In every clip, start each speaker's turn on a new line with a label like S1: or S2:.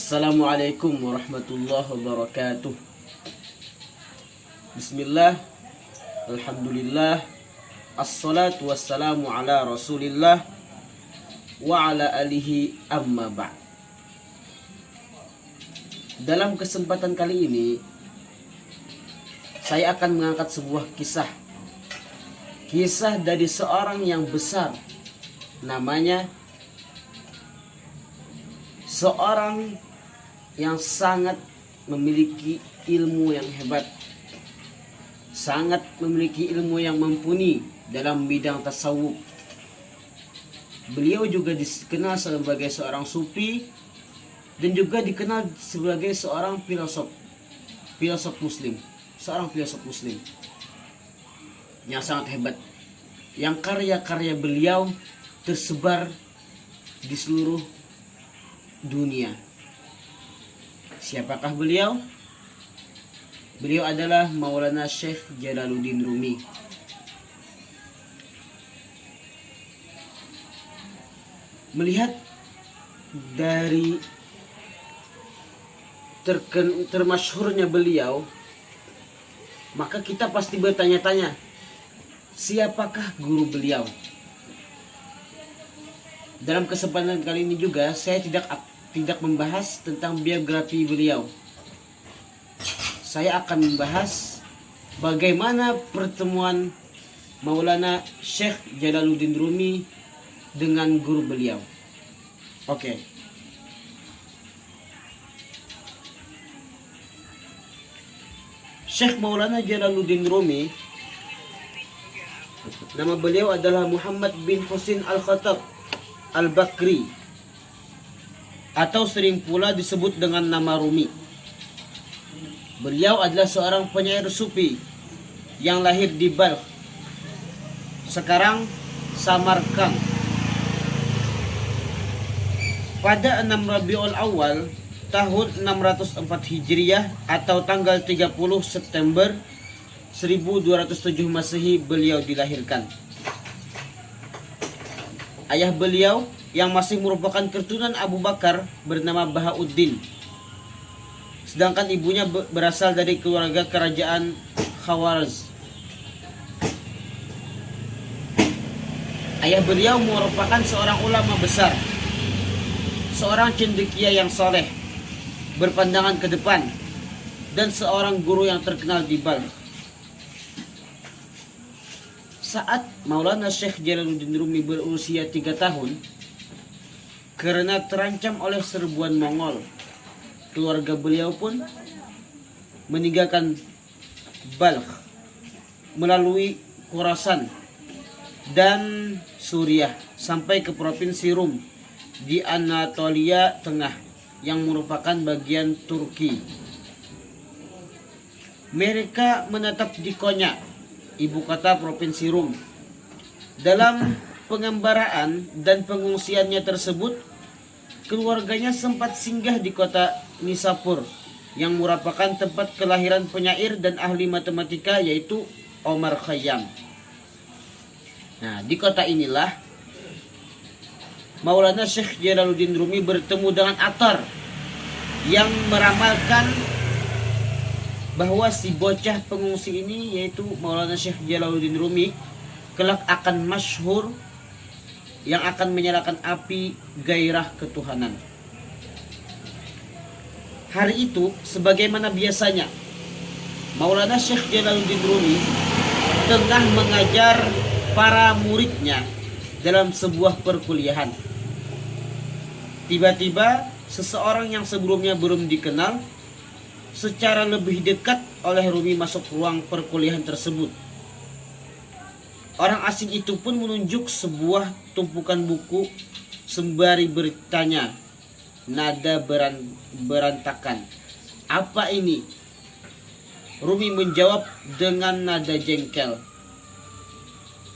S1: Assalamualaikum warahmatullahi wabarakatuh. Bismillah, alhamdulillah, assalatu wassalamu ala rasulillah wa ala alihi amma ba'd. Dalam kesempatan kali ini saya akan mengangkat sebuah kisah dari seorang yang besar, namanya seorang yang sangat memiliki ilmu yang hebat, sangat memiliki ilmu yang mumpuni dalam bidang tasawuf. Beliau juga dikenal sebagai seorang sufi dan juga dikenal sebagai seorang filosof muslim yang sangat hebat, yang karya-karya beliau tersebar di seluruh dunia. Siapakah beliau? Beliau adalah Maulana Syekh Jalaluddin Rumi. Melihat dari termasyhurnya beliau, maka kita pasti bertanya-tanya, siapakah guru beliau? Dalam kesempatan kali ini juga saya tidak membahas tentang biografi beliau. Saya akan membahas bagaimana pertemuan Maulana Syekh Jalaluddin Rumi dengan guru beliau. Oke. Syekh Maulana Jalaluddin Rumi, nama beliau adalah Muhammad bin Husin Al-Khattab Al-Bakri, atau sering pula disebut dengan nama Rumi. Beliau adalah seorang penyair sufi yang lahir di Balkh, sekarang Samarkand, pada 6 Rabiul Awal tahun 604 Hijriah atau tanggal 30 September 1207 Masehi beliau dilahirkan. Ayah beliau yang masih merupakan keturunan Abu Bakar bernama Bahauddin, sedangkan ibunya berasal dari keluarga kerajaan Khawarz. Ayah beliau merupakan seorang ulama besar, seorang cendekia yang soleh, berpandangan ke depan, dan seorang guru yang terkenal di Balkh. Saat Maulana Syekh Jalaluddin Rumi berusia 3 tahun, karena terancam oleh serbuan Mongol, keluarga beliau pun meninggalkan Balkh melalui Khorasan dan Suriah sampai ke provinsi Rum di Anatolia Tengah yang merupakan bagian Turki. Mereka menetap di Konya, ibu kota provinsi Rum. Dalam pengembaraan dan pengungsiannya tersebut, keluarganya sempat singgah di kota Nisapur yang merupakan tempat kelahiran penyair dan ahli matematika, yaitu Omar Khayyam. Nah, di kota inilah Maulana Syekh Jalaluddin Rumi bertemu dengan Attar yang meramalkan bahwa si bocah pengungsi ini, yaitu Maulana Syekh Jalaluddin Rumi, kelak akan masyhur, yang akan menyalakan api gairah ketuhanan. Hari itu, sebagaimana biasanya, Maulana Syekh Jalaluddin Rumi tengah mengajar para muridnya dalam sebuah perkuliahan. Tiba-tiba, seseorang yang sebelumnya belum dikenal secara lebih dekat oleh Rumi masuk ruang perkuliahan tersebut. Orang asing itu pun menunjuk sebuah tumpukan buku sembari bertanya, nada berantakan, "Apa ini?" Rumi menjawab dengan nada jengkel,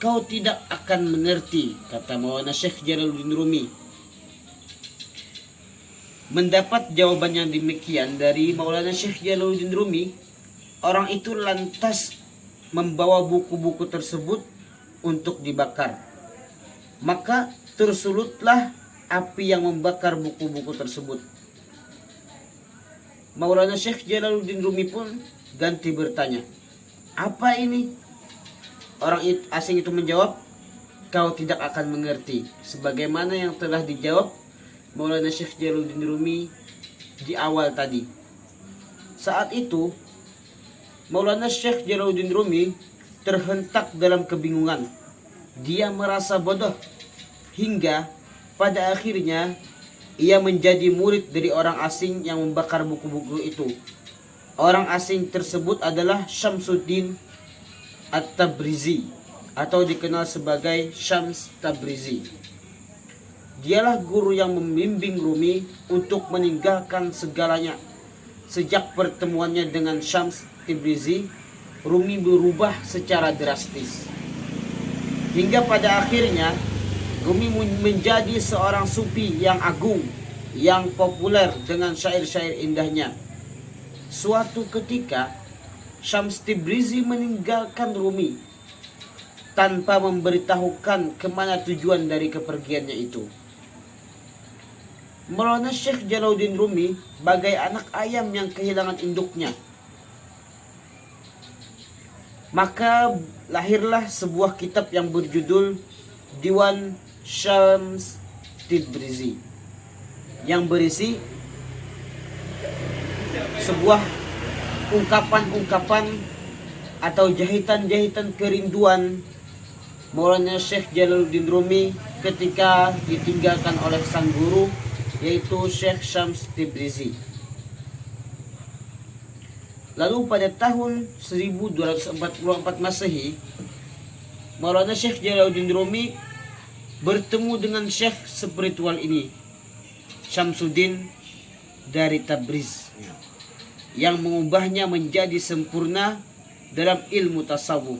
S1: "Kau tidak akan mengerti," kata Maulana Syekh Jalaluddin Rumi. Mendapat jawaban yang demikian dari Maulana Syekh Jalaluddin Rumi, orang itu lantas membawa buku-buku tersebut untuk dibakar. Maka tersulutlah api yang membakar buku-buku tersebut. Maulana Syekh Jalaluddin Rumi pun ganti bertanya, "Apa ini?" Orang asing itu menjawab, "Kau tidak akan mengerti." Sebagaimana yang telah dijawab Maulana Syekh Jalaluddin Rumi di awal tadi. Saat itu Maulana Syekh Jalaluddin Rumi terhentak dalam kebingungan. Dia merasa bodoh hingga pada akhirnya ia menjadi murid dari orang asing yang membakar buku-buku itu. Orang asing tersebut adalah Syamsuddin At-Tabrizi atau dikenal sebagai Syams Tabrizi. Dialah guru yang membimbing Rumi untuk meninggalkan segalanya. Sejak pertemuannya dengan Syams Tabrizi, Rumi berubah secara drastis. Hingga pada akhirnya Rumi menjadi seorang sufi yang agung, yang populer dengan syair-syair indahnya. Suatu ketika, Syams Tabrizi meninggalkan Rumi tanpa memberitahukan kemana tujuan dari kepergiannya itu. Maulana Syekh Jalaluddin Rumi bagai anak ayam yang kehilangan induknya. Maka lahirlah sebuah kitab yang berjudul Diwan Syams Tabrizi yang berisi sebuah ungkapan-ungkapan atau jahitan-jahitan kerinduan Maulana Syekh Jalaluddin Rumi ketika ditinggalkan oleh sang guru, yaitu Syekh Syams Tabrizi. Lalu pada tahun 1244 Masehi, Maulana Syekh Jalaluddin Rumi bertemu dengan Syekh spiritual ini, Syamsuddin dari Tabriz, yang mengubahnya menjadi sempurna dalam ilmu tasawuf.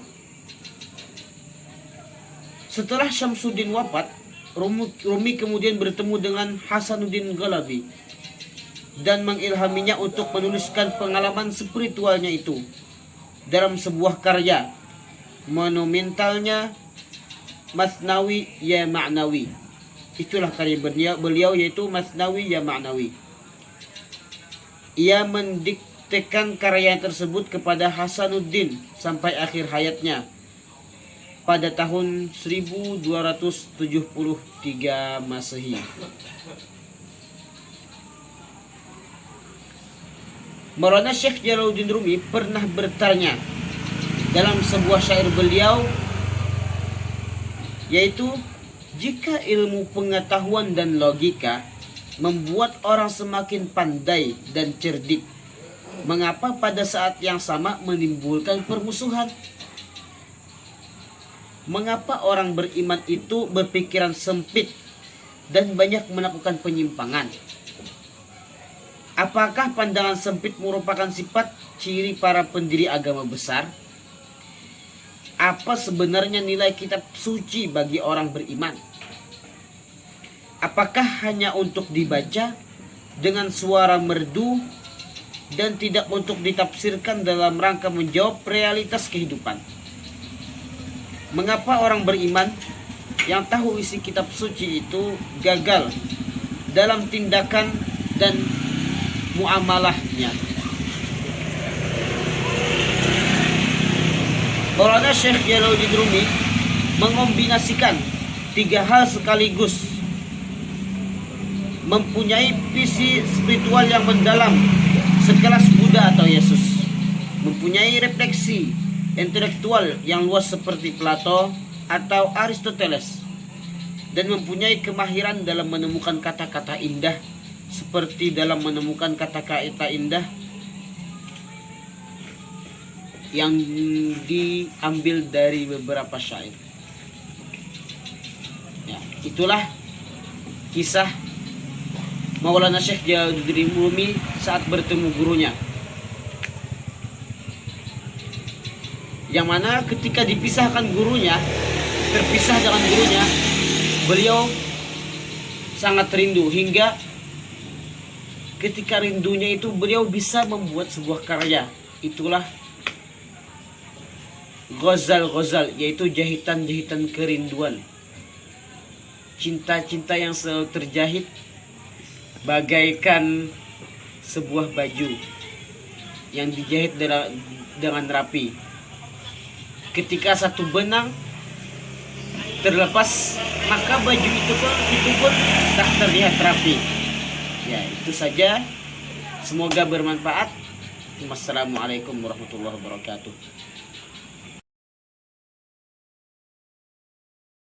S1: Setelah Syamsuddin wafat, Rumi kemudian bertemu dengan Hasanuddin Ghalabi dan mengilhaminya untuk menuliskan pengalaman spiritualnya itu dalam sebuah karya monumentalnya, Masnawi ya Ma'nawi. Itulah karya beliau yaitu Masnawi ya Ma'nawi. Ia mendiktekan karya tersebut kepada Hasanuddin sampai akhir hayatnya pada tahun 1273 Masehi. Maulana Syekh Jalaluddin Rumi pernah bertanya dalam sebuah syair beliau, yaitu, jika ilmu pengetahuan dan logika membuat orang semakin pandai dan cerdik, mengapa pada saat yang sama menimbulkan permusuhan? Mengapa orang beriman itu berpikiran sempit dan banyak melakukan penyimpangan? Apakah pandangan sempit merupakan sifat ciri para pendiri agama besar? Apa sebenarnya nilai kitab suci bagi orang beriman? Apakah hanya untuk dibaca dengan suara merdu dan tidak untuk ditafsirkan dalam rangka menjawab realitas kehidupan? Mengapa orang beriman yang tahu isi kitab suci itu gagal dalam tindakan dan muamalahnya? Maulana Syekh Jalaluddin Rumi mengombinasikan tiga hal sekaligus: mempunyai visi spiritual yang mendalam sekelas Buddha atau Yesus, mempunyai refleksi intelektual yang luas seperti Plato atau Aristoteles, dan mempunyai kemahiran dalam menemukan kata-kata indah seperti dalam menemukan kata-kata indah yang diambil dari beberapa syair. Ya, itulah kisah Maulana Syekh Jalaluddin Rumi saat bertemu gurunya, yang mana ketika dipisahkan gurunya, terpisah dengan gurunya, beliau sangat rindu, hingga ketika rindunya itu beliau bisa membuat sebuah karya. Itulah Ghazal, yaitu jahitan-jahitan kerinduan, cinta-cinta yang selalu terjahit bagaikan sebuah baju yang dijahit dengan rapi. Ketika satu benang terlepas, maka baju itu pun tak terlihat rapi. Ya, itu saja. Semoga bermanfaat. Wassalamualaikum warahmatullahi wabarakatuh.